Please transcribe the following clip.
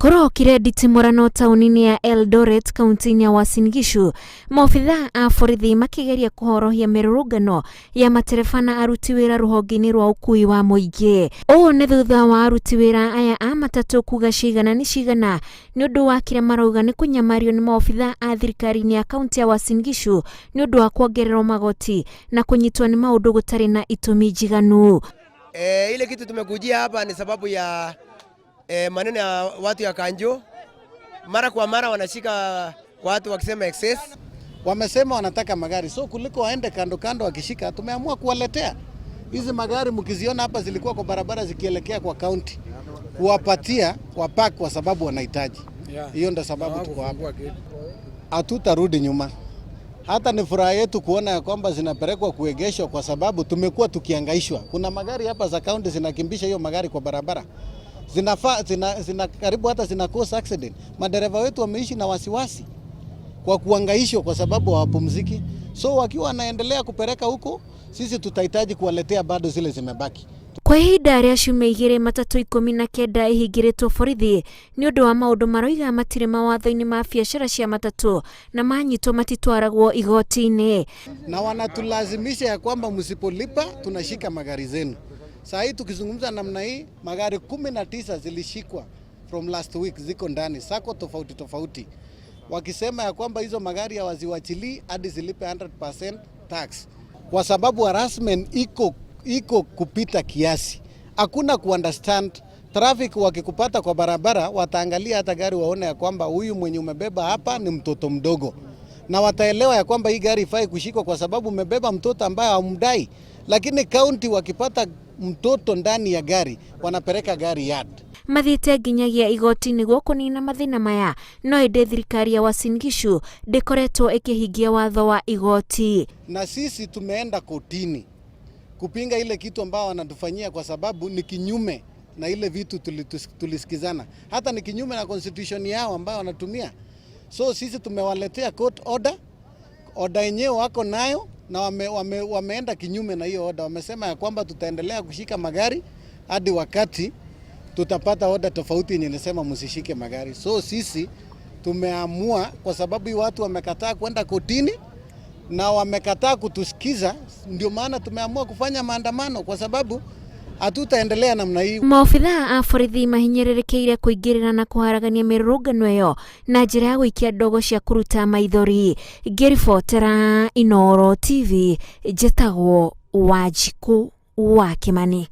Kurokire nditimũrano taũni-inĩ ya Eldoret kaunti-inĩ ya Uasin Gishu, maabithaa a borithi makigeria kuhorohia mĩrũrũngano ya matereba na aruti wĩra rũhonge-inĩ rwa ũkui wa mũingĩ. Ũũ nĩ thutha wa aruti wĩra aya a matatũ kuga cigana nĩ cigana nĩ ũndũ wa kĩrĩa marauga nĩ kũnyamario nĩ maabithaa a thirikari-inĩ ya kaunti ya Uasin Gishu nĩ ũndũ wa kuongererwo magoti na kunyitwo nĩ maũndũ gũtarĩ na itũmi njiganu. Ile kitu tumekujia hapa ni sababu ya maneno ya watu ya kanjo. Mara kwa mara wanashika watu wakisema excess. Wamesema wanataka magari, so kuliko waende kando kando wakishika, tumeamua kuwaletea hizi magari. Mkiziona hapa zilikuwa kwa barabara zikielekea kwa county, kuwapatia wapak kwa sababu wanahitaji. Hiyo ndio sababu tuko hapa. Hatutarudi nyuma. Hata ni furaha yetu kuona ya kwamba zinapelekwa kuegeshwa kwa sababu tumekuwa tukihangaishwa. Kuna magari hapa za county zinakimbisha hiyo magari kwa barabara. Zina karibu hata zina cause accident. Madereva wetu wameishi na wasiwasi kwa kuhangaishwa kwa sababu hawapumziki. So wakiwa wanaendelea kupeleka huko, sisi tutahitaji kuwaletea bado zile zimebaki. Kwa ihinda rĩa ciumia igĩrĩ matatũ 19 ihingĩrĩtwo borithi nĩ ũndũ wa maũndũ maroiga matirĩ mawatho-inĩ ma biacara cia matatũ na manyitwo matitwaragwo igoti-inĩ. Na wanatulazimisha ya kwamba msipolipa tunashika magari zenu. Saa hii tukizungumza namna hii, magari 19 zilishikwa from last week ziko ndani sako tofauti tofauti, wakisema ya kwamba hizo magari hawaziwachili hadi zilipe 100% tax, kwa sababu harassment iko kupita kiasi. Hakuna kuunderstand traffic. Wakikupata kwa barabara wataangalia hata gari waone ya kwamba huyu mwenye umebeba hapa ni mtoto mdogo, na wataelewa ya kwamba hii gari ifai kushikwa kwa sababu umebeba mtoto ambaye hamdai. Lakini county wakipata mtoto ndani ya gari wanapeleka gari yard. Mathiĩte nginyagia igoti nĩguo kũnina mathĩna maya, no ĩndĩ thirikari ya Uasin Gishu ndĩkoretwo ĩkĩhingia watho wa igoti. Na sisi tumeenda kotini kupinga ile kitu ambao wanatufanyia kwa sababu ni kinyume na ile vitu tulisikizana. Hata ni kinyume na constitution yao ambao wanatumia. So sisi tumewaletea court order. Order yenyewe wako nayo na wameenda kinyume na hiyo order. Wamesema ya kwamba tutaendelea kushika magari hadi wakati tutapata order tofauti yenye inasema msishike magari. So sisi tumeamua kwa sababu hii watu wamekataa kwenda kotini na wamekataa kutusikiza, ndio maana tumeamua kufanya maandamano kwa sababu hatutaendelea namna hii. Maabithaa a borithi mahinyĩrĩrĩkĩire kũingĩrĩra na kũharagania mĩrũrũngano ĩyo na njĩra ya gũikia ndogo cia kũruta maithori. Ngĩribotera Inooro TV, njĩtagwo Wanjikũ wa Kimani.